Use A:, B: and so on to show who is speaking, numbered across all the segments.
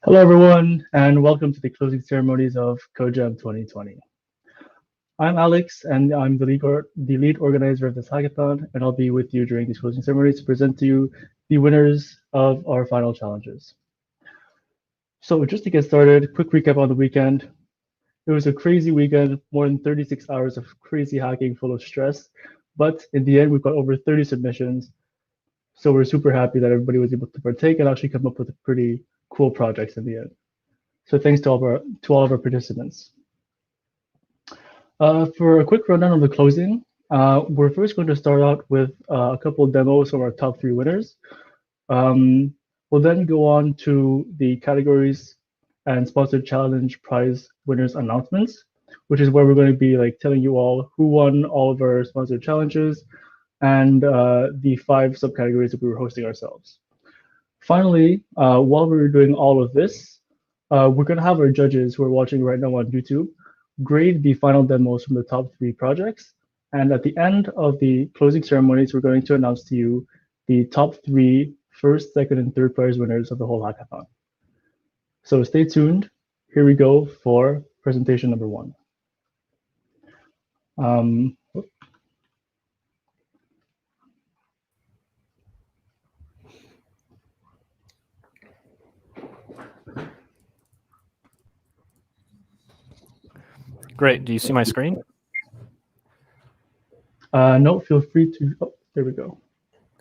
A: Hello, everyone, and welcome to the closing ceremonies of Code.Jam 2020. I'm Alex, and I'm the lead organizer of this hackathon, and I'll be with you during these closing ceremonies to present to you the winners of our final challenges. So just to get started, quick recap on the weekend. It was a crazy weekend, more than 36 hours of crazy hacking full of stress, but in the end, we've got over 30 submissions, so we're super happy that everybody was able to partake and actually come up with pretty cool projects in the end. So thanks to all of our participants. For a quick rundown of the closing, we're first going to start out with a couple of demos from our top 3 winners. We'll then go on to the categories and sponsored challenge prize winners announcements, which is where we're going to be telling you all who won all of our sponsored challenges and the 5 subcategories that we were hosting ourselves. Finally, while we were doing all of this, we're going to have our judges who are watching right now on YouTube grade the final demos from the top 3 projects. And at the end of the closing ceremonies, we're going to announce to you the top 3 first, second, and third prize winners of the whole hackathon. So stay tuned. Here we go for presentation number 1.
B: Great. Do you see my screen?
A: No, feel free to. Oh, there we go.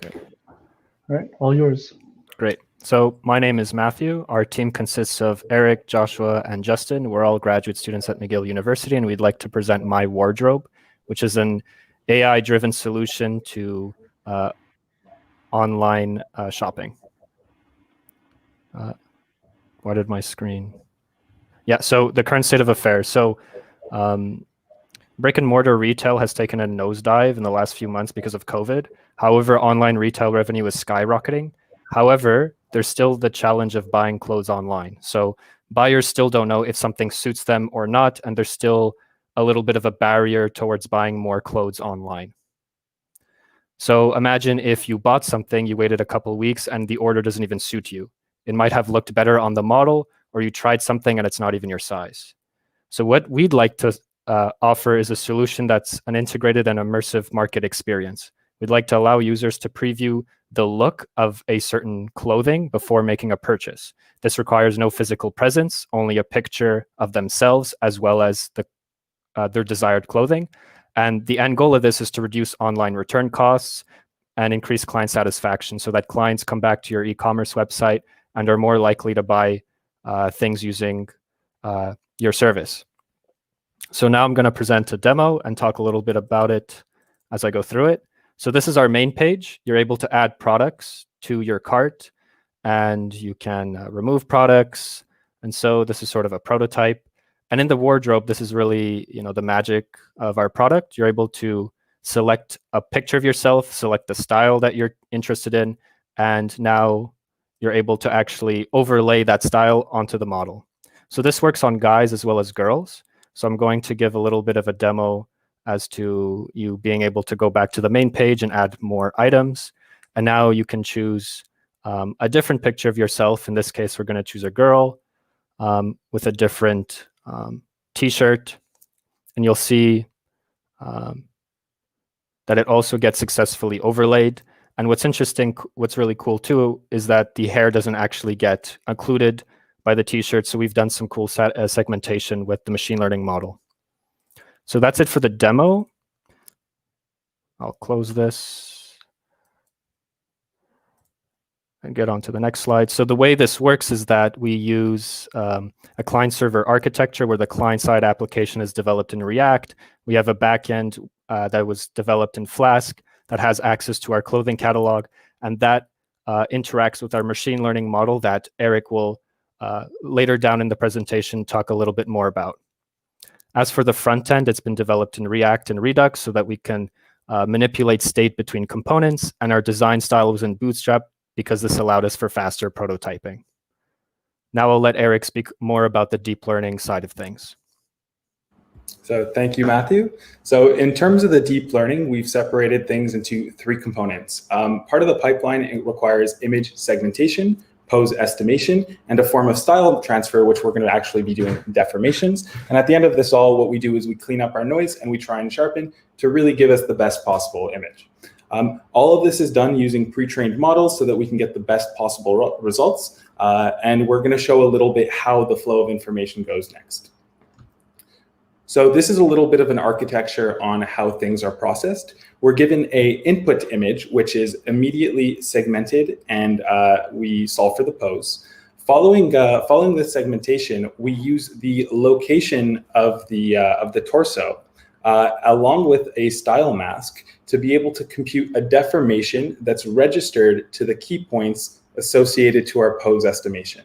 B: Okay.
A: All right, all yours.
B: Great. So my name is Matthew. Our team consists of Eric, Joshua, and Justin. We're all graduate students at McGill University, and we'd like to present My Wardrobe, which is an AI-driven solution to online shopping. Why did my screen? Yeah, so the current state of affairs. So brick and mortar retail has taken a nosedive in the last few months because of COVID. However, online retail revenue is skyrocketing. However, there's still the challenge of buying clothes online. So buyers still don't know if something suits them or not, and there's still a little bit of a barrier towards buying more clothes online. So imagine if you bought something, you waited a couple of weeks, and the order doesn't even suit you. It might have looked better on the model, or you tried something and it's not even your size. So what we'd like to offer is a solution that's an integrated and immersive market experience. We'd like to allow users to preview the look of a certain clothing before making a purchase. This requires no physical presence, only a picture of themselves as well as their desired clothing. And the end goal of this is to reduce online return costs and increase client satisfaction so that clients come back to your e-commerce website and are more likely to buy things using your service. So now I'm going to present a demo and talk a little bit about it as I go through it. So this is our main page. You're able to add products to your cart, and you can remove products. And so this is sort of a prototype. And in the wardrobe, this is really, the magic of our product. You're able to select a picture of yourself, select the style that you're interested in, and now you're able to actually overlay that style onto the model. So this works on guys as well as girls. So I'm going to give a little bit of a demo as to you being able to go back to the main page and add more items. And now you can choose a different picture of yourself. In this case, we're going to choose a girl with a different t-shirt. And you'll see that it also gets successfully overlaid. And what's interesting, what's really cool too, is that the hair doesn't actually get occluded by the t-shirt. So we've done some cool segmentation with the machine learning model. So that's it for the demo. I'll close this and get on to the next slide. So the way this works is that we use a client-server architecture where the client-side application is developed in React. We have a backend that was developed in Flask that has access to our clothing catalog, and that interacts with our machine learning model that Eric will later down in the presentation talk a little bit more about. As for the front end, it's been developed in React and Redux so that we can manipulate state between components, and our design style was in Bootstrap because this allowed us for faster prototyping. Now I'll let Eric speak more about the deep learning side of things.
C: So thank you, Matthew. So in terms of the deep learning, we've separated things into 3 components. Part of the pipeline, it requires image segmentation. pose estimation, and a form of style transfer, which we're going to actually be doing deformations. And at the end of this all, what we do is we clean up our noise and we try and sharpen to really give us the best possible image. All of this is done using pre-trained models so that we can get the best possible results. And we're going to show a little bit how the flow of information goes next. So this is a little bit of an architecture on how things are processed. We're given a input image, which is immediately segmented, and we solve for the pose. Following the segmentation, we use the location of the torso along with a style mask to be able to compute a deformation that's registered to the key points associated to our pose estimation.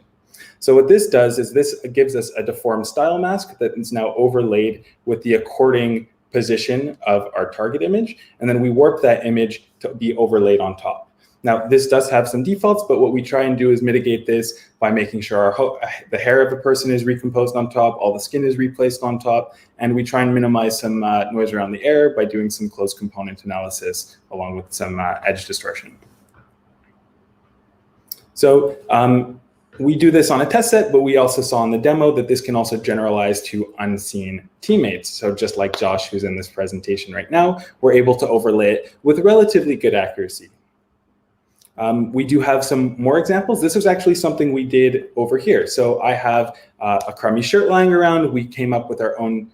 C: So what this does is this gives us a deformed style mask that is now overlaid with the according position of our target image, and then we warp that image to be overlaid on top. Now, this does have some defaults, but what we try and do is mitigate this by making sure the hair of a person is recomposed on top, all the skin is replaced on top, and we try and minimize some noise around the air by doing some closed component analysis along with some edge distortion. So we do this on a test set, but we also saw in the demo that this can also generalize to unseen teammates. So just like Josh, who's in this presentation right now, we're able to overlay it with relatively good accuracy. We do have some more examples. This was actually something we did over here. So I have a crummy shirt lying around. We came up with our own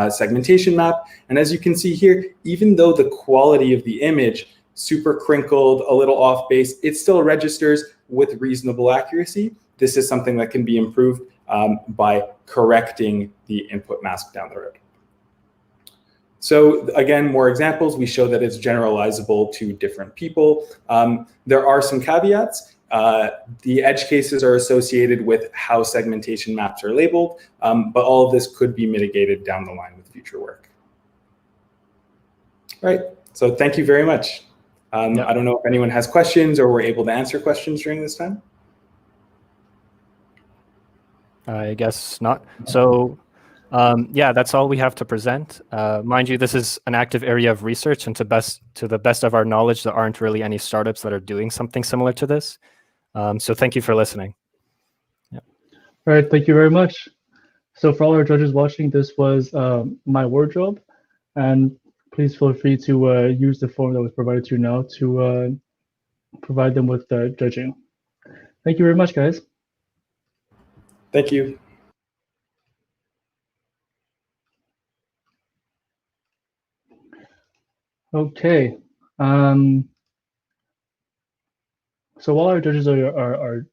C: segmentation map. And as you can see here, even though the quality of the image, super crinkled, a little off base, it still registers with reasonable accuracy. This is something that can be improved by correcting the input mask down the road. So again, more examples. We show that it's generalizable to different people. There are some caveats. The edge cases are associated with how segmentation maps are labeled, but all of this could be mitigated down the line with future work. All right, so thank you very much. I don't know if anyone has questions or we're able to answer questions during this time.
B: I guess not. So yeah, that's all we have to present. Mind you, this is an active area of research, and to the best of our knowledge, there aren't really any startups that are doing something similar to this. So thank you for listening. Yeah.
A: All right, thank you very much. So for all our judges watching, this was my wardrobe, and please feel free to use the form that was provided to you now to provide them with judging. Thank you very much, guys.
C: Thank you.
A: Okay. So while our judges are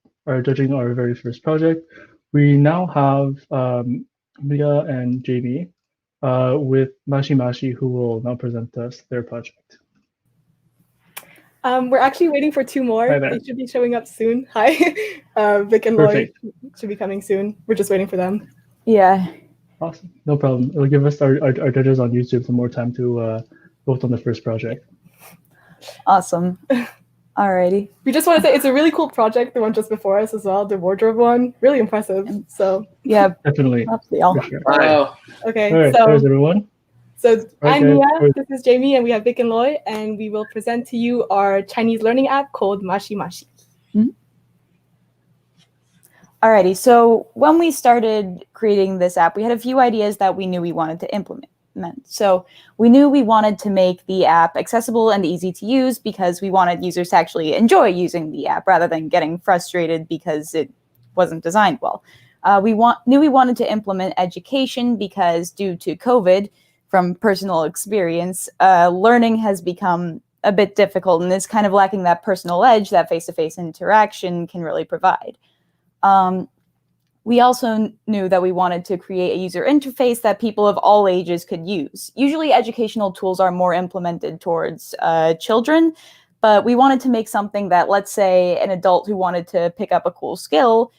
A: judging our very first project, we now have Mia and Jamie with Mashi, who will now present us their project.
D: We're actually waiting for two more. They should be showing up soon. Hi, Vic and
A: Perfect.
D: Lloyd should be coming soon. We're just waiting for them.
E: Yeah.
A: Awesome. No problem. It'll give us our judges on YouTube some more time to vote on the first project.
E: Awesome. Alrighty.
D: We just want to say it's a really cool project, the one just before us as well, the wardrobe one. Really impressive. So
E: yeah,
A: definitely.
E: Sure.
D: Wow. Okay.
A: All right, so there's everyone.
D: So I'm Mia, this is Jamie, and we have Vic and Lloyd, and we will present to you our Chinese learning app called Mashi.
E: Mm-hmm. Alrighty, so when we started creating this app, we had a few ideas that we knew we wanted to implement. So we knew we wanted to make the app accessible and easy to use because we wanted users to actually enjoy using the app rather than getting frustrated because it wasn't designed well. We knew we wanted to implement education because due to COVID, from personal experience, learning has become a bit difficult and is kind of lacking that personal edge that face-to-face interaction can really provide. We also knew that we wanted to create a user interface that people of all ages could use. Usually educational tools are more implemented towards children, but we wanted to make something that, let's say, an adult who wanted to pick up a cool skill,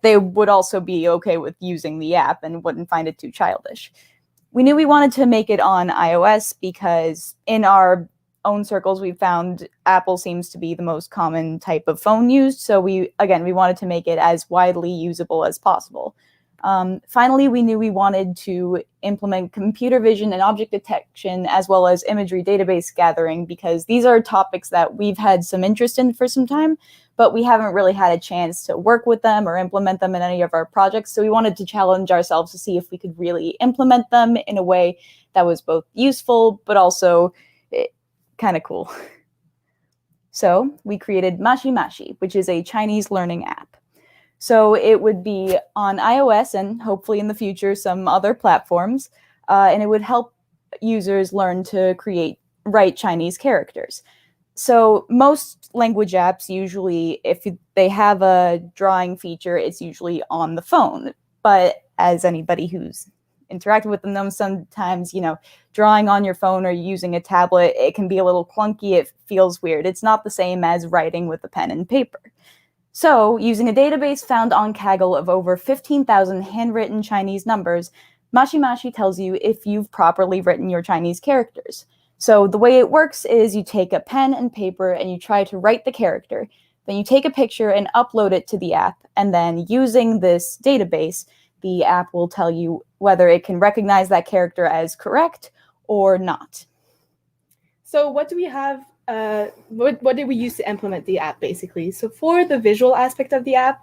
E: they would also be okay with using the app and wouldn't find it too childish. We knew we wanted to make it on iOS because in our own circles, we found Apple seems to be the most common type of phone used. So we wanted to make it as widely usable as possible. Finally, we knew we wanted to implement computer vision and object detection, as well as imagery database gathering, because these are topics that we've had some interest in for some time, but we haven't really had a chance to work with them or implement them in any of our projects. So we wanted to challenge ourselves to see if we could really implement them in a way that was both useful, but also kind of cool. So we created Mashi Mashi, which is a Chinese learning app. So it would be on iOS and hopefully in the future some other platforms, and it would help users learn to write Chinese characters. So most language apps usually, if they have a drawing feature, it's usually on the phone. But as anybody who's interacted with them knows, sometimes, drawing on your phone or using a tablet, it can be a little clunky. It feels weird. It's not the same as writing with a pen and paper. So, using a database found on Kaggle of over 15,000 handwritten Chinese numbers, Mashi Mashi tells you if you've properly written your Chinese characters. So, the way it works is you take a pen and paper and you try to write the character. Then you take a picture and upload it to the app. And then using this database, the app will tell you whether it can recognize that character as correct or not.
D: So what do we have? What did we use to implement the app, basically? So for the visual aspect of the app,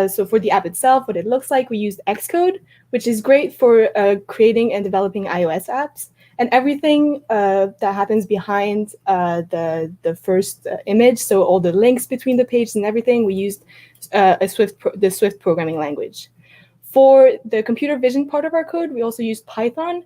D: so for the app itself, what it looks like, we used Xcode, which is great for creating and developing iOS apps. And everything that happens behind the first image, so all the links between the pages and everything, we used the Swift programming language. For the computer vision part of our code, we also used Python,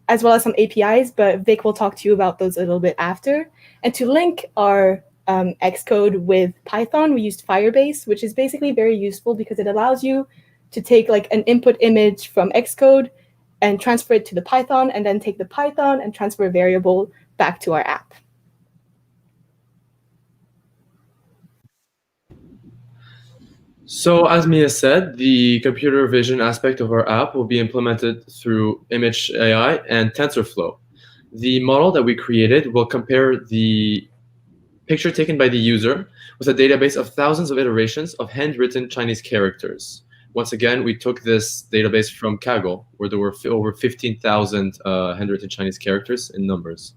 D: as well as some APIs, but Vic will talk to you about those a little bit after. And to link our Xcode with Python, we used Firebase, which is basically very useful because it allows you to take like an input image from Xcode and transfer it to the Python, and then take the Python and transfer a variable back to our app.
F: So as Mia said, the computer vision aspect of our app will be implemented through Image AI and TensorFlow. The model that we created will compare the picture taken by the user with a database of thousands of iterations of handwritten Chinese characters. Once again, we took this database from Kaggle, where there were over 15,000 handwritten Chinese characters in numbers.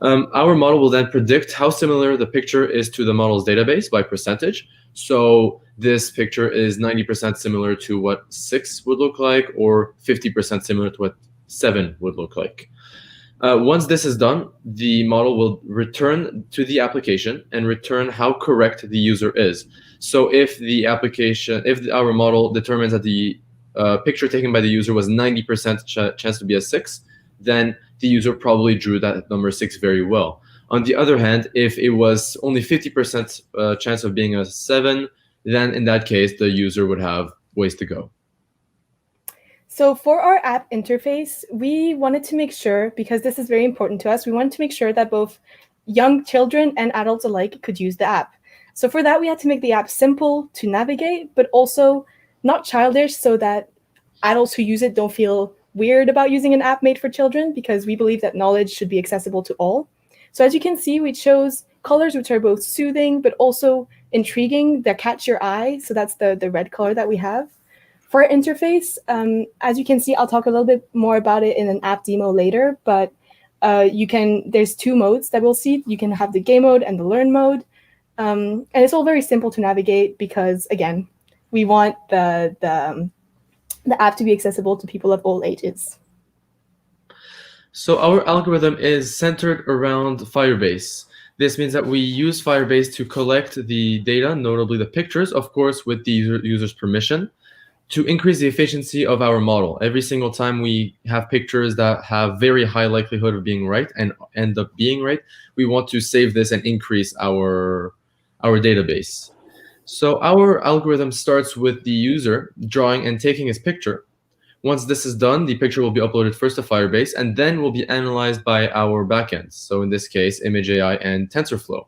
F: Our model will then predict how similar the picture is to the model's database by percentage. So this picture is 90% similar to what 6 would look like, or 50% similar to what 7 would look like. Once this is done, the model will return to the application and return how correct the user is. So if our model determines that the picture taken by the user was 90% chance to be a 6, then the user probably drew that number 6 very well. On the other hand, if it was only 50% chance of being a 7, then in that case, the user would have ways to go.
D: So for our app interface, we wanted to make sure, because this is very important to us, we wanted to make sure that both young children and adults alike could use the app. So for that, we had to make the app simple to navigate, but also not childish, so that adults who use it don't feel weird about using an app made for children, because we believe that knowledge should be accessible to all. So as you can see, we chose colors which are both soothing but also intriguing, that catch your eye. So that's the red color that we have. For our interface, as you can see, I'll talk a little bit more about it in an app demo later, but there's 2 modes that we'll see. You can have the game mode and the learn mode. And it's all very simple to navigate because, again, we want the app to be accessible to people of all ages.
F: So our algorithm is centered around Firebase. This means that we use Firebase to collect the data, notably the pictures, of course, with the user's permission, to increase the efficiency of our model. Every single time we have pictures that have very high likelihood of being right and end up being right, we want to save this and increase our database. So our algorithm starts with the user drawing and taking his picture. Once this is done, the picture will be uploaded first to Firebase and then will be analyzed by our backends. So in this case, Image AI and TensorFlow.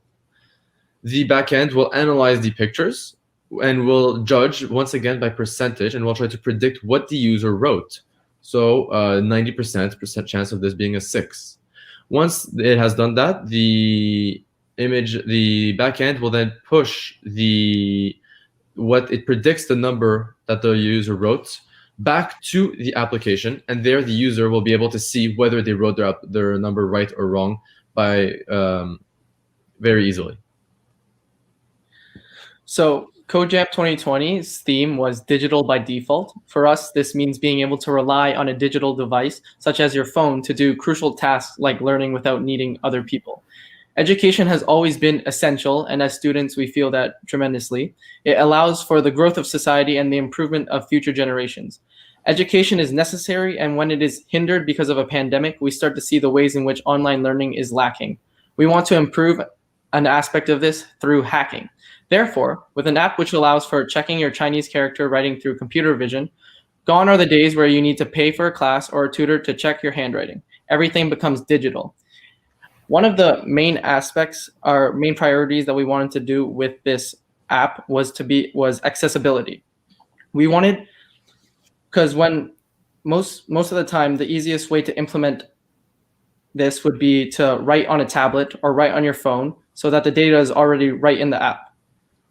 F: The backend will analyze the pictures and will judge once again by percentage, and we'll try to predict what the user wrote. So 90% chance of this being a 6. Once it has done that, the backend will then push the what it predicts the number that the user wrote back to the application, and there the user will be able to see whether they wrote their number right or wrong by very easily.
G: So Code.Jam 2020's theme was digital by default. For us, this means being able to rely on a digital device, such as your phone, to do crucial tasks like learning without needing other people. Education has always been essential, and as students, we feel that tremendously. It allows for the growth of society and the improvement of future generations. Education is necessary, and when it is hindered because of a pandemic, we start to see the ways in which online learning is lacking. We want to improve an aspect of this through hacking. Therefore, with an app which allows for checking your Chinese character writing through computer vision, gone are the days where you need to pay for a class or a tutor to check your handwriting. Everything becomes digital. One of the main aspects, our main priorities that we wanted to do with this app was accessibility. We wanted, because when most of the time, the easiest way to implement this would be to write on a tablet or write on your phone so that the data is already right in the app.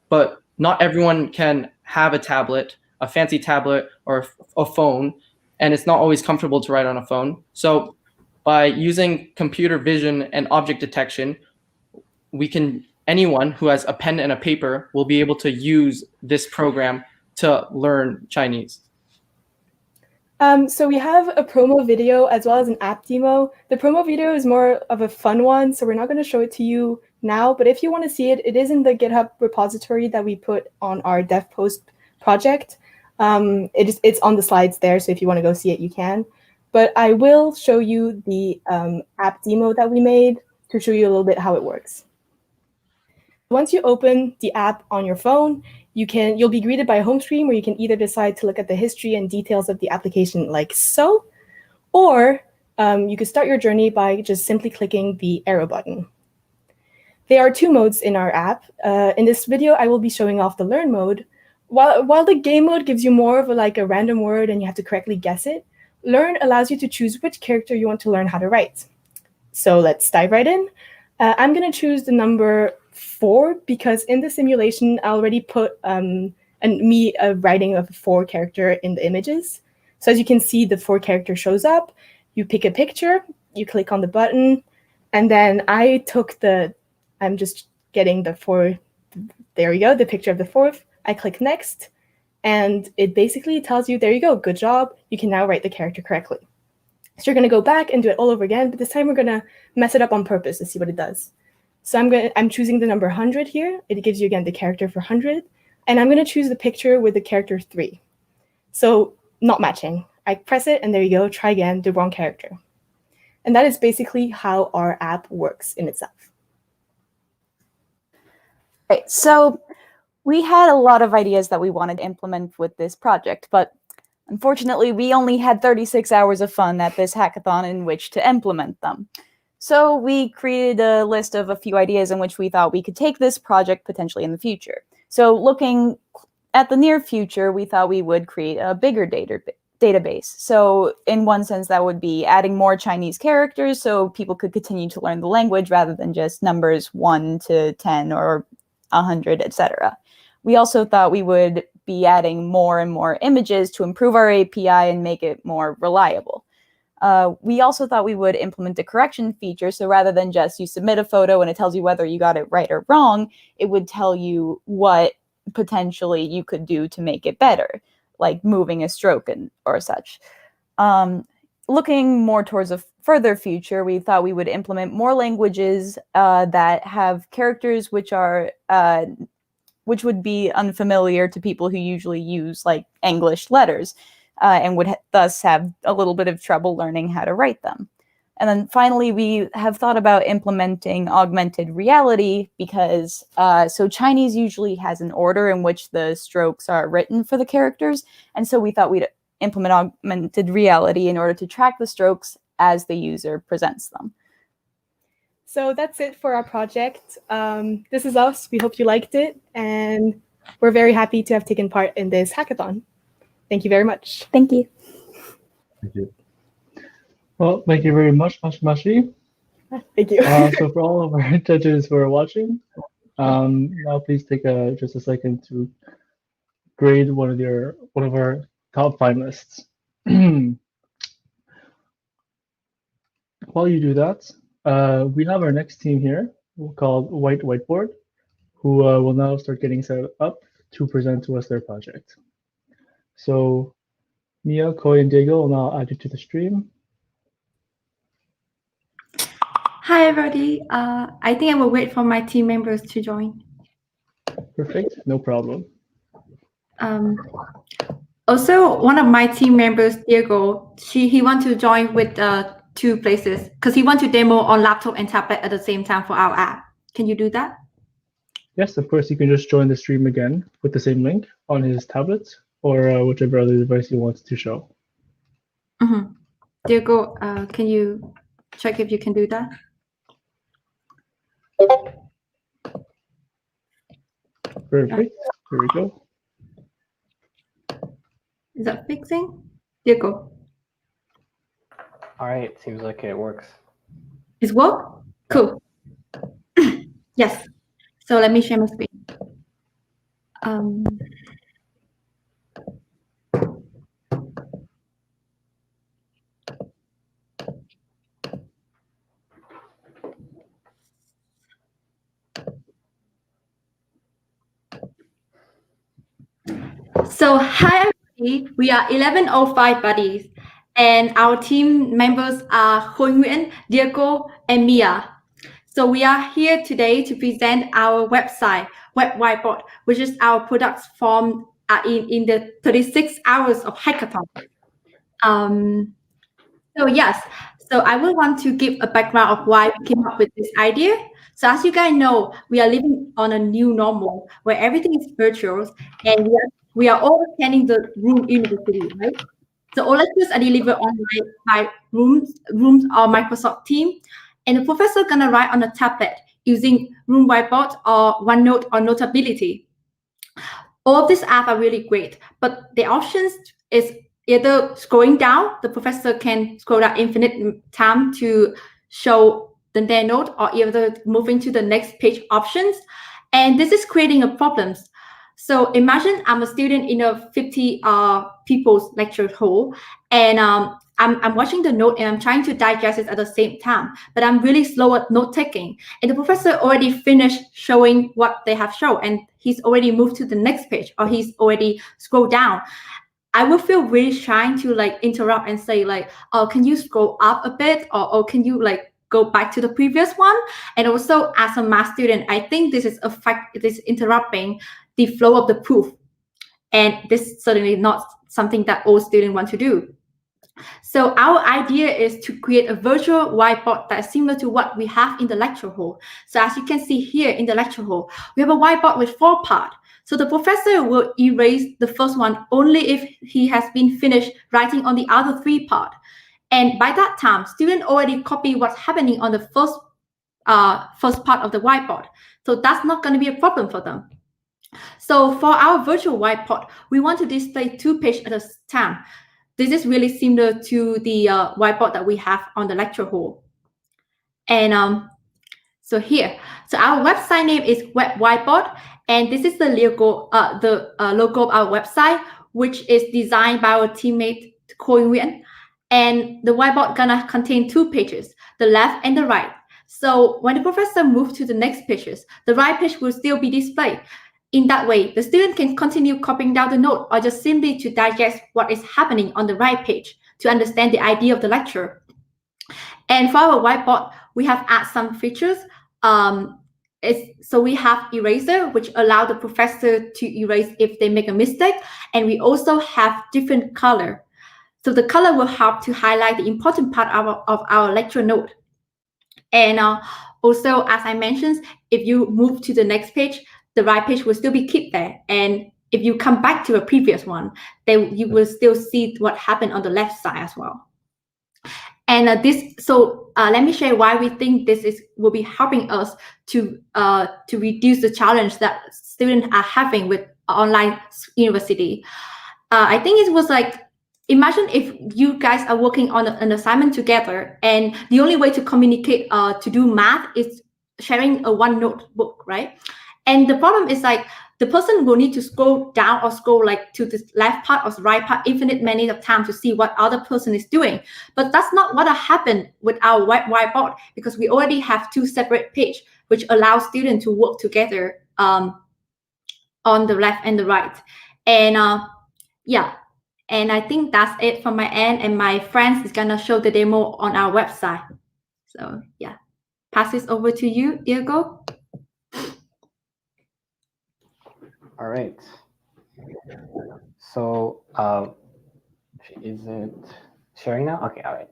G: But not everyone can have a tablet, a fancy tablet or a phone, and it's not always comfortable to write on a phone. So by using computer vision and object detection, anyone who has a pen and a paper will be able to use this program to learn Chinese.
D: So we have a promo video as well as an app demo. The promo video is more of a fun one, so we're not going to show it to you now, but if you want to see it, it is in the GitHub repository that we put on our dev post project. It's on the slides there, so if you want to go see it, you can. But I will show you the app demo that we made to show you a little bit how it works. Once you open the app on your phone, you'll be greeted by a home screen where you can either decide to look at the history and details of the application like so, or you could start your journey by just simply clicking the arrow button. There are two modes in our app. In this video, I will be showing off the learn mode. While the game mode gives you more of a random word and you have to correctly guess it, learn allows you to choose which character you want to learn how to write. So let's dive right in. I'm going to choose the number 4 because in the simulation, I already put me writing of a 4 character in the images. So as you can see, the 4 character shows up. You pick a picture, you click on the button, and then I'm just getting the 4. There we go, the picture of the 4th. I click next, and it basically tells you, there you go, good job. You can now write the character correctly. So you're going to go back and do it all over again, but this time we're going to mess it up on purpose to see what it does. So I'm choosing the number 100 here. It gives you, again, the character for 100. And I'm going to choose the picture with the character 3. So not matching. I press it, and there you go. Try again, the wrong character. And that is basically how our app works in itself.
E: Right, so we had a lot of ideas that we wanted to implement with this project, but unfortunately, we only had 36 hours of fun at this hackathon in which to implement them. So we created a list of a few ideas in which we thought we could take this project potentially in the future. So looking at the near future, we thought we would create a bigger database. So in one sense, that would be adding more Chinese characters so people could continue to learn the language rather than just numbers 1 to 10 or 100, etc. We also thought we would be adding more and more images to improve our API and make it more reliable. We also thought we would implement a correction feature, so rather than just you submit a photo and it tells you whether you got it right or wrong, it would tell you what potentially you could do to make it better, like moving a stroke or such. Looking more towards a further future, we thought we would implement more languages that have characters which would be unfamiliar to people who usually use like English letters and would thus have a little bit of trouble learning how to write them. And then finally, we have thought about implementing augmented reality because so Chinese usually has an order in which the strokes are written for the characters. And so we thought we'd implement augmented reality in order to track the strokes as the user presents them.
D: So that's it for our project. This is us. We hope you liked it. And we're very happy to have taken part in this hackathon. Thank you very much.
E: Thank you.
F: Thank you.
A: Well, thank you very much, Mashi.
D: Thank you.
A: So for all of our judges who are watching, now please take just a second to grade one of our top finalists. While you do that, we have our next team here called White Whiteboard, who will now start getting set up to present to us their project. So Mia, Koi, and Diego will now add you to the stream.
H: Hi, everybody. I think I will wait for my team members to join.
A: Perfect, no problem.
H: Also, one of my team members, Diego, he wants to join with 2 places because he wants to demo on laptop and tablet at the same time for our app. Can you do that?
A: Yes, of course, you can just join the stream again with the same link on his tablet or whichever other device he wants to show.
H: Diego, can you check if you can do that?
A: Perfect, here we go.
H: Is that fixing? Diego.
I: All right, seems like it works.
H: It's work? Cool. Yes. So let me share my screen. So hi everybody, we are 1105 buddies, and our team members are Hoi Nguyen, Diego, and Mia. So we are here today to present our website, Web Whiteboard, which is our products formed in the 36 hours of hackathon. So yes, so I will want to give a background of why we came up with this idea. So as you guys know, we are living on a new normal where everything is virtual, and we are all attending the Room University, right? So all lectures are delivered online by Rooms or Microsoft Teams, and the professor gonna write on a tablet using Room Whiteboard or OneNote or Notability. All of these apps are really great, but the options is either scrolling down, the professor can scroll down infinite time to show their note, or either moving to the next page options, and this is creating a problem. So imagine I'm a student in a 50 people's lecture hall, and I'm watching the note and I'm trying to digest it at the same time, but I'm really slow at note taking. And the professor already finished showing what they have shown, and he's already moved to the next page, or he's already scrolled down. I will feel really trying to like interrupt and say like, oh, can you scroll up a bit, or can you like go back to the previous one? And also as a math student, I think this is interrupting the flow of the proof. And this is certainly not something that all students want to do. So our idea is to create a virtual whiteboard that is similar to what we have in the lecture hall. So as you can see here in the lecture hall, we have a whiteboard with 4 parts. So the professor will erase the first one only if he has been finished writing on the other 3 parts. And by that time, students already copy what's happening on the first part of the whiteboard. So that's not going to be a problem for them. So for our virtual whiteboard, we want to display 2 pages at a time. This is really similar to the whiteboard that we have on the lecture hall. And so here, so our website name is Web Whiteboard, and this is the logo of our website, which is designed by our teammate Koi Nguyen. And the whiteboard gonna contain 2 pages, the left and the right. So when the professor moves to the next pages, the right page will still be displayed. In that way, the student can continue copying down the note, or just simply to digest what is happening on the right page to understand the idea of the lecture. And for our whiteboard, we have added some features. So we have eraser, which allow the professor to erase if they make a mistake. And we also have different color. So the color will help to highlight the important part of our lecture note. And also, as I mentioned, if you move to the next page, the right page will still be kept there. And if you come back to a previous one, then you will still see what happened on the left side as well. And let me share why we think this will be helping us to reduce the challenge that students are having with online university. I think it was like, imagine if you guys are working on an assignment together, and the only way to communicate to do math is sharing a one notebook, right? And the problem is like the person will need to scroll down or scroll like to the left part or right part infinite many of times to see what other person is doing. But that's not what happened with our whiteboard, because we already have 2 separate pages, which allow students to work together on the left and the right. And yeah, and I think that's it from my end. And my friends is gonna show the demo on our website. So yeah, pass this over to you, Diego.
I: All right. So is it sharing now? Okay, all right.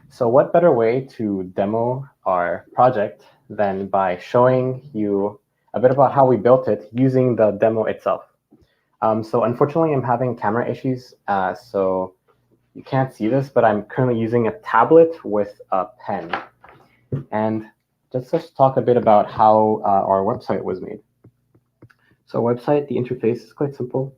I: So what better way to demo our project than by showing you a bit about how we built it using the demo itself. So unfortunately, I'm having camera issues, so you can't see this, but I'm currently using a tablet with a pen. And let's just talk a bit about how our website was made. So website, the interface is quite simple.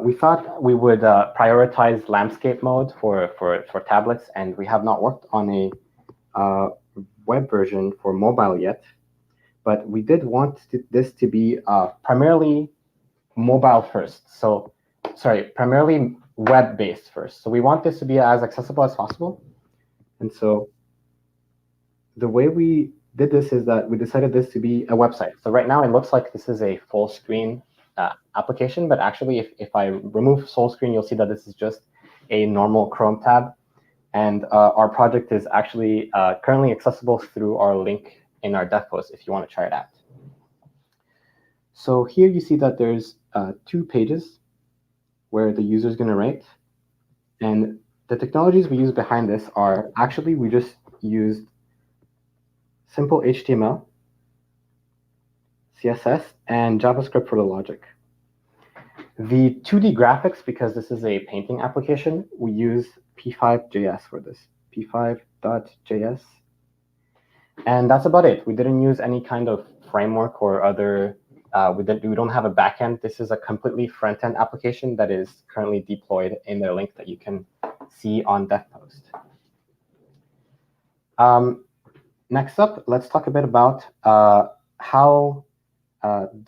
I: We thought we would prioritize landscape mode for tablets, and we have not worked on a web version for mobile yet. But we did want this to be primarily mobile first. So, sorry, primarily web-based first. So we want this to be as accessible as possible. And so the way we did this is that we decided this to be a website. So right now it looks like this is a full screen application, but actually if I remove full screen, you'll see that this is just a normal Chrome tab. And our project is actually currently accessible through our link in our dev post if you want to try it out. So here you see that there's 2 pages where the user is going to write. And the technologies we use behind this are actually, we just used simple HTML, CSS, and JavaScript for the logic. The 2D graphics, because this is a painting application, we use p5.js for this, p5.js. And that's about it. We didn't use any kind of framework or other, we don't have a backend. This is a completely front-end application that is currently deployed in the link that you can see on DevPost. Next up, let's talk a bit about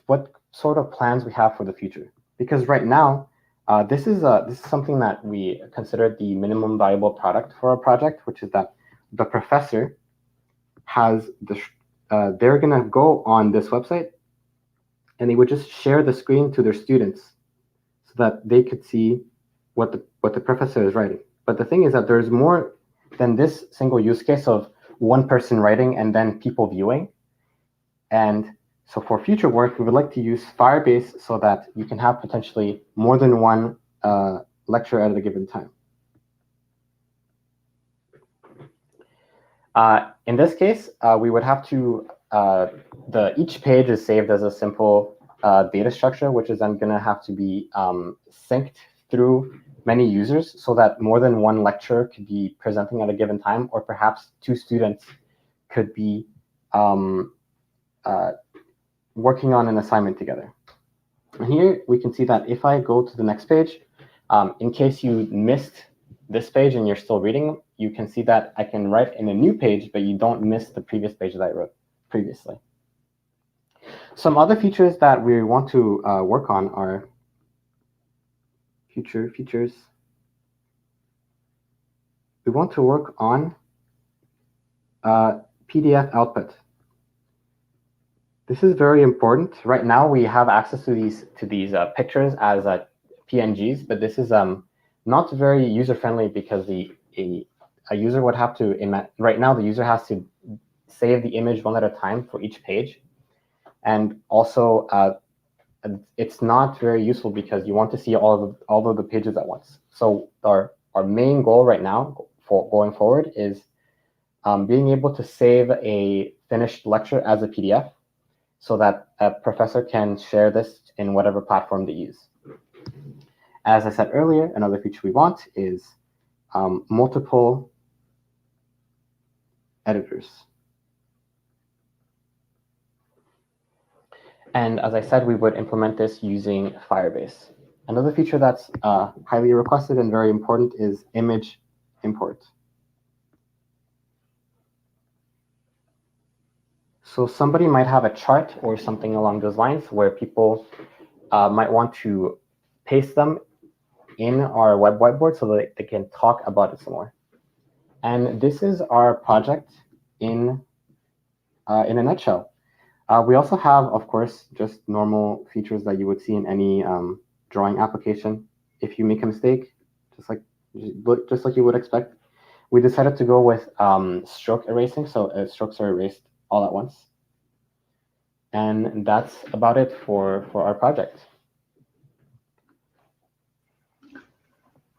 I: what sort of plans we have for the future. Because right now, this is something that we consider the minimum viable product for our project, which is that the professor has they're going to go on this website, and they would just share the screen to their students so that they could see what the professor is writing. But the thing is that there's more than this single use case of one person writing and then people viewing. And so for future work, we would like to use Firebase so that you can have potentially more than one lecture at a given time. In this case, we would have to, each page is saved as a simple data structure, which is then going to have to be synced through many users so that more than one lecturer could be presenting at a given time, or perhaps 2 students could be working on an assignment together. And here we can see that if I go to the next page, in case you missed this page and you're still reading, you can see that I can write in a new page, but you don't miss the previous page that I wrote previously. Some other features that we want to work on are future features. We want to work on PDF output. This is very important. Right now, we have access to these pictures as PNGs, but this is not very user-friendly because a user would have to, right now, the user has to save the image one at a time for each page. And also, it's not very useful because you want to see all of the pages at once. So our main goal right now for going forward is being able to save a finished lecture as a PDF so that a professor can share this in whatever platform they use. As I said earlier, another feature we want is multiple editors. And as I said, we would implement this using Firebase. Another feature that's highly requested and very important is image import. So somebody might have a chart or something along those lines where people might want to paste them in our web whiteboard so that they can talk about it some more. And this is our project in a nutshell. We also have, of course, just normal features that you would see in any drawing application. If you make a mistake, just like you would expect, we decided to go with stroke erasing, so strokes are erased all at once. And that's about it for our project.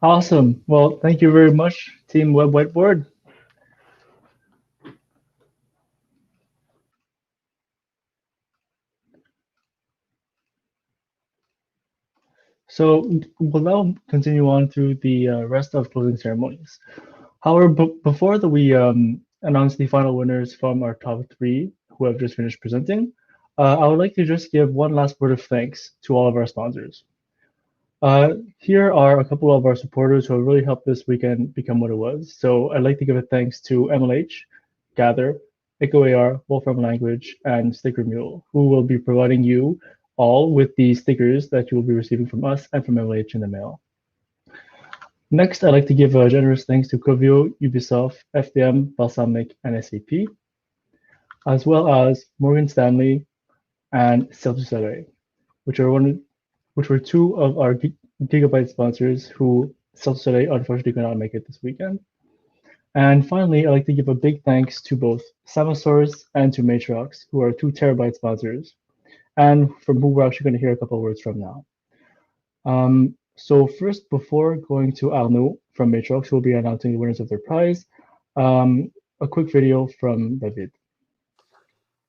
A: Awesome. Well, thank you very much, Team Web Whiteboard. So we'll now continue on through the rest of closing ceremonies. However, before we announce the final winners from our top 3 who have just finished presenting, I would like to just give one last word of thanks to all of our sponsors. Here are a couple of our supporters who have really helped this weekend become what it was. So I'd like to give a thanks to MLH, Gather, EchoAR, Wolfram Language, and Sticker Mule, who will be providing you all with the stickers that you will be receiving from us and from MLH in the mail. Next, I'd like to give a generous thanks to Covio, Ubisoft, FDM, Balsamic, and SAP, as well as Morgan Stanley and Celsius, which were 2 of our Gigabyte sponsors who Celsius unfortunately could not make it this weekend. And finally, I'd like to give a big thanks to both Samasource and to Matrox, who are 2 Terabyte sponsors, and from who we're actually going to hear a couple of words from now. So first, before going to Arnaud from Matrox, who will be announcing the winners of their prize, a quick video from David.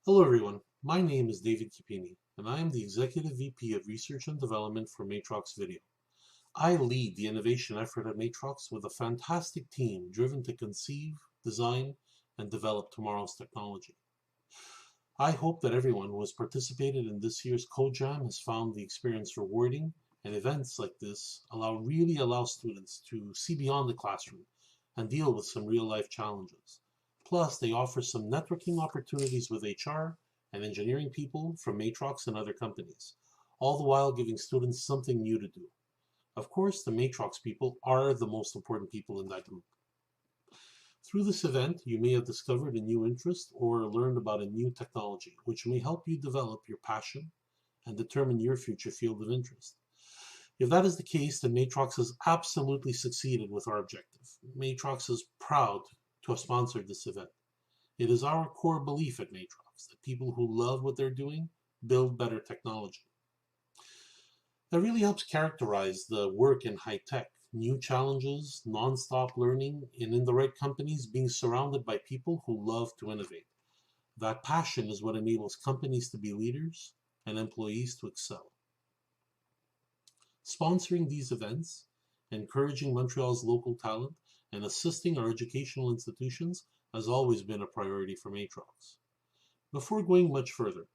J: Hello, everyone. My name is David Kipini, and I am the Executive VP of Research and Development for Matrox Video. I lead the innovation effort at Matrox with a fantastic team driven to conceive, design, and develop tomorrow's technology. I hope that everyone who has participated in this year's Code.Jam has found the experience rewarding, and events like this really allow students to see beyond the classroom and deal with some real-life challenges. Plus, they offer some networking opportunities with HR and engineering people from Matrox and other companies, all the while giving students something new to do. Of course, the Matrox people are the most important people in that group. Through this event, you may have discovered a new interest or learned about a new technology, which may help you develop your passion and determine your future field of interest. If that is the case, then Matrox has absolutely succeeded with our objective. Matrox is proud to have sponsored this event. It is our core belief at Matrox that people who love what they're doing build better technology. That really helps characterize the work in high tech. New challenges, non-stop learning, and in the right companies, being surrounded by people who love to innovate. That passion is what enables companies to be leaders and employees to excel. Sponsoring these events, encouraging Montreal's local talent, and assisting our educational institutions has always been a priority for Matrox. Before going much further,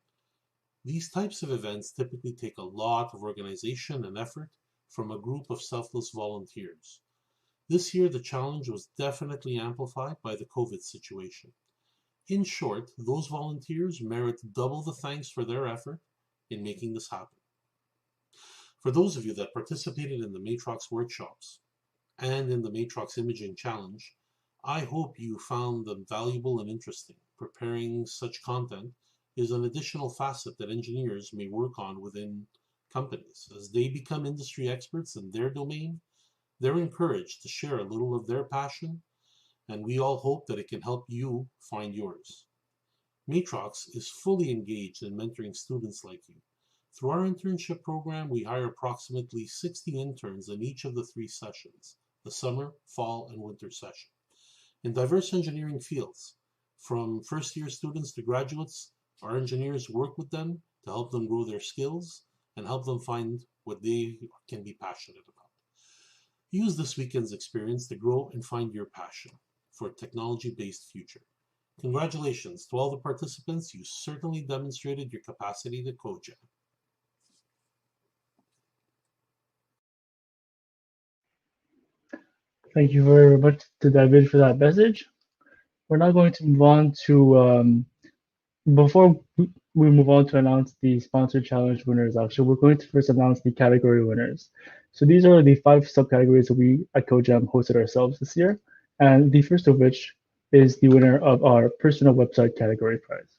J: these types of events typically take a lot of organization and effort from a group of selfless volunteers. This year, the challenge was definitely amplified by the COVID situation. In short, those volunteers merit double the thanks for their effort in making this happen. For those of you that participated in the Matrox workshops and in the Matrox Imaging Challenge, I hope you found them valuable and interesting. Preparing such content is an additional facet that engineers may work on within companies. As they become industry experts in their domain, they're encouraged to share a little of their passion, and we all hope that it can help you find yours. Matrox is fully engaged in mentoring students like you. Through our internship program, we hire approximately 60 interns in each of the 3 sessions, the summer, fall, and winter session, in diverse engineering fields. From first-year students to graduates, our engineers work with them to help them grow their skills and help them find what they can be passionate about. Use this weekend's experience to grow and find your passion for a technology-based future. Congratulations to all the participants. You certainly demonstrated your capacity to Code.Jam.
A: Thank you very much to David for that message. We're now going to move on to before we move on to announce the sponsored challenge winners, actually, we're going to first announce the category winners. So these are the 5 subcategories that we at Code.Jam hosted ourselves this year, and the first of which is the winner of our personal website category prize.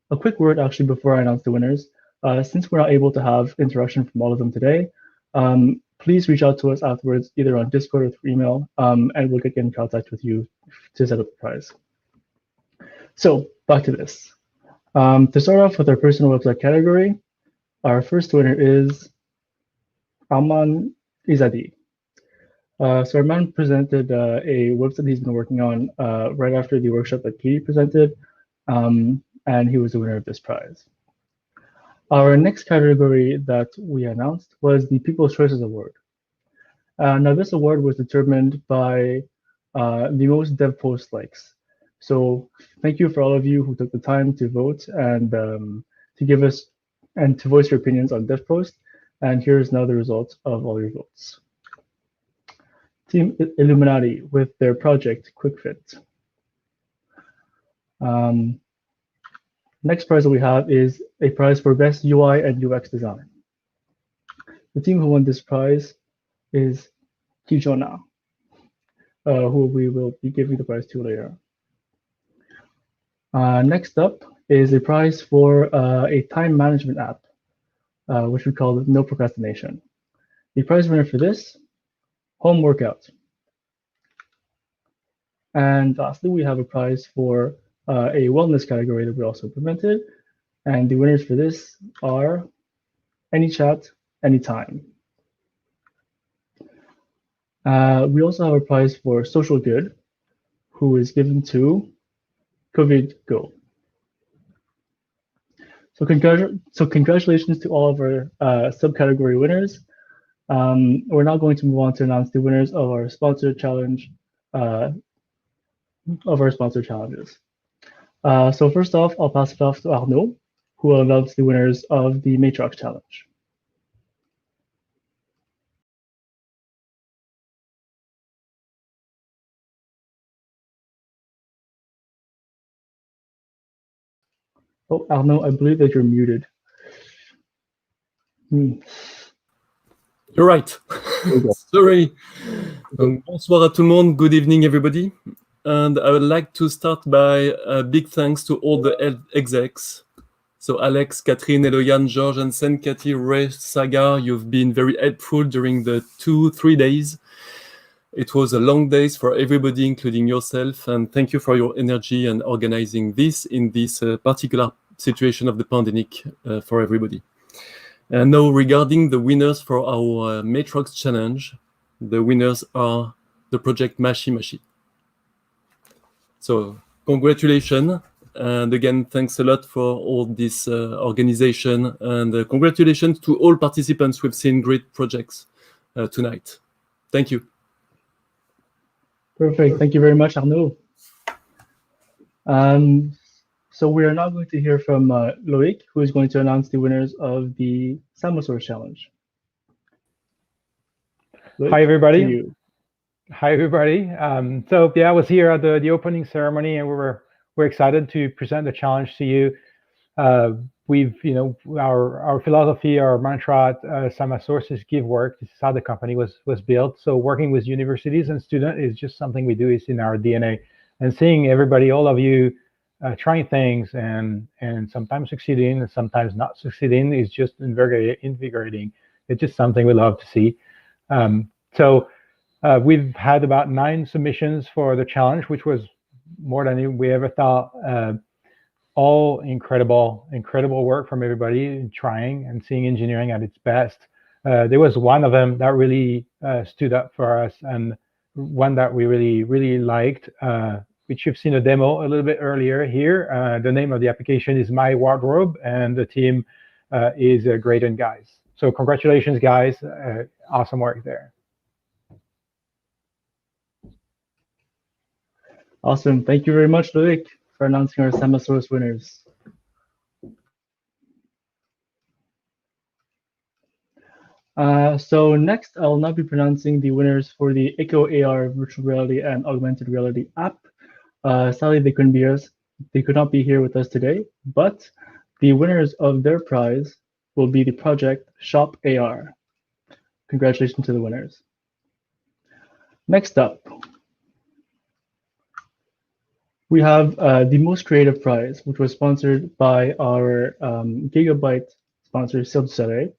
A: A quick word actually before I announce the winners. Since we're not able to have interaction from all of them today, please reach out to us afterwards, either on Discord or through email, and we'll get in contact with you to set up the prize. So back to this. To start off with our personal website category, our first winner is Alman Izadi. So Arman presented a website he's been working on right after the workshop that Katie presented, and he was the winner of this prize. Our next category that we announced was the People's Choices Award. Now this award was determined by the most dev post likes. So thank you for all of you who took the time to vote and to give us and to voice your opinions on dev post. And here's now the results of all your votes. Team Illuminati with their project QuickFit. Next prize that we have is a prize for best UI and UX design. The team who won this prize is Kijona, who we will be giving the prize to later. Next up is a prize for a time management app, which we call No Procrastination. The prize winner for this, Home Workout. And lastly, we have a prize for a wellness category that we also implemented. And the winners for this are AnyChat, Anytime. We also have a prize for Social Good, who is given to COVID Go. So congratulations to all of our subcategory winners. We're now going to move on to announce the winners of our sponsored challenge, challenges. So first off, I'll pass it off to Arnaud, who will announce the winners of the matrox challenge. Oh, Arnaud, I believe that you're muted.
K: You're right. Sorry. Bonsoir à tout le monde. Good evening, everybody. And I would like to start by a big thanks to all the execs. So Alex, Catherine, Eloyan, George, and Senkati, Ray, Sagar, you've been very helpful during the 2-3 days. It was a long days for everybody, including yourself, and thank you for your energy and organizing this in this particular situation of the pandemic for everybody. And now regarding the winners for our Matrox challenge, the winners are the project Mashi Mashi. So congratulations, and again, thanks a lot for all this organization, and congratulations to all participants. We've seen great projects tonight. Thank you.
A: Perfect. Thank you very much, Arnaud. So we are now going to hear from Loic, who is going to announce the winners of the Samosaurus Challenge. Loic,
L: Hi, everybody.
A: to you.
L: Hi, everybody. So yeah, I was here at the opening ceremony, and we're excited to present the challenge to you. We've, our philosophy, our mantra at Samosaurus give work. This is how the company was built. So working with universities and students is just something we do. It's in our DNA. And seeing everybody, all of you, trying things and sometimes succeeding and sometimes not succeeding is just invigorating. It's just something we love to see. So we've had about 9 submissions for the challenge, which was more than we ever thought. All incredible work from everybody trying and seeing engineering at its best. There was one of them that really stood up for us, and one that we really liked, which you've seen a demo a little bit earlier here. The name of the application is My Wardrobe, and the team is Great and Guys. So congratulations, guys. Awesome work there.
A: Awesome. Thank you very much, Loic, for announcing our Samosaurus winners. So next, I will now be pronouncing the winners for the Echo AR virtual reality and augmented reality app. Sadly, they couldn't be They could not be here with us today, but the winners of their prize will be the project Shop AR. Congratulations to the winners. Next up, we have the most creative prize, which was sponsored by our Gigabyte sponsor, Code.Jam.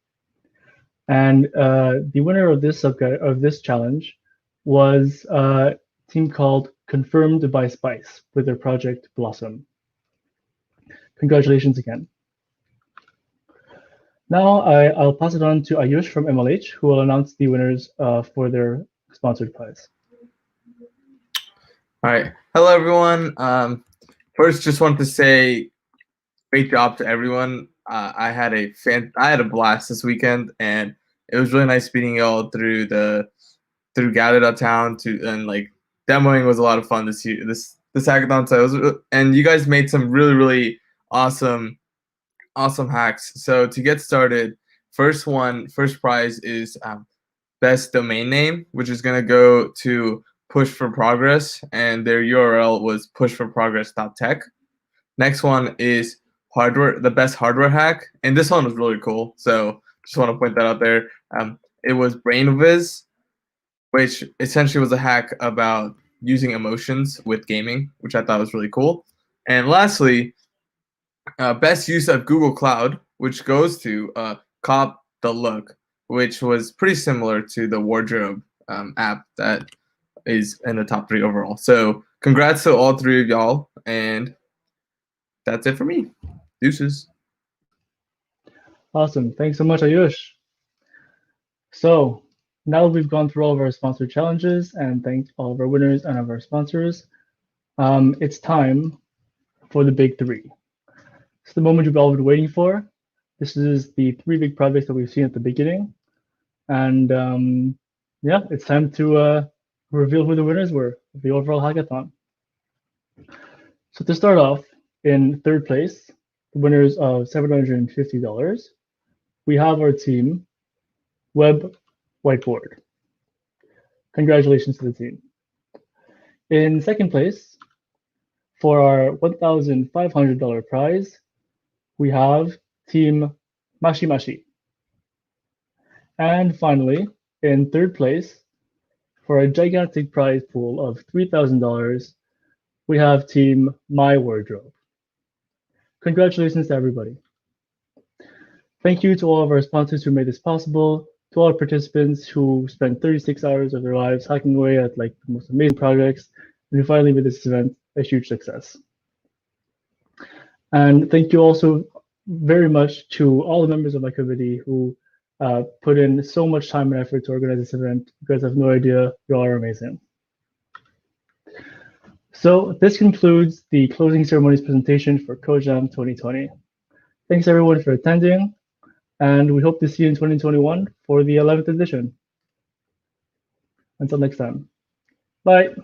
A: And the winner of this challenge was a team called Confirmed by Spice with their project Blossom. Congratulations again. Now I'll pass it on to Ayush from MLH, who will announce the winners for their sponsored prize.
M: All right. Hello, everyone. First, just want to say great job to everyone. I had a blast this weekend, and it was really nice meeting you all through Gather.town and like demoing was a lot of fun this year. This hackathon, so and you guys made some really awesome hacks. So to get started, first prize is best domain name, which is gonna go to Push for Progress, and their URL was pushforprogress.tech. Next one is the best hardware hack, and this one was really cool. So just want to point that out there. It was BrainViz, which essentially was a hack about using emotions with gaming, which I thought was really cool. And lastly, best use of Google Cloud, which goes to Cop the Look, which was pretty similar to the wardrobe app that is in the top 3 overall. So congrats to all 3 of y'all, and that's it for me. Deuces.
A: Awesome. Thanks so much, Ayush. So now that we've gone through all of our sponsored challenges and thanked all of our winners and of our sponsors, it's time for the big 3. It's the moment you've all been waiting for. This is the 3 big projects that we've seen at the beginning. And yeah, it's time to reveal who the winners were of the overall hackathon. So to start off, in 3rd place, the winners of $750, we have our team, Web Whiteboard. Congratulations to the team. In 2nd place, for our $1,500 prize, we have Team Mashi Mashi. And finally, in 3rd place, for a gigantic prize pool of $3,000, we have Team My Wardrobe. Congratulations to everybody. Thank you to all of our sponsors who made this possible, to all our participants who spent 36 hours of their lives hacking away at like the most amazing projects, and who finally made this event a huge success. And thank you also very much to all the members of my committee who put in so much time and effort to organize this event. You guys have no idea, you all are amazing. So this concludes the closing ceremonies presentation for Code.Jam 2020. Thanks everyone for attending, and we hope to see you in 2021 for the 11th edition. Until next time, bye.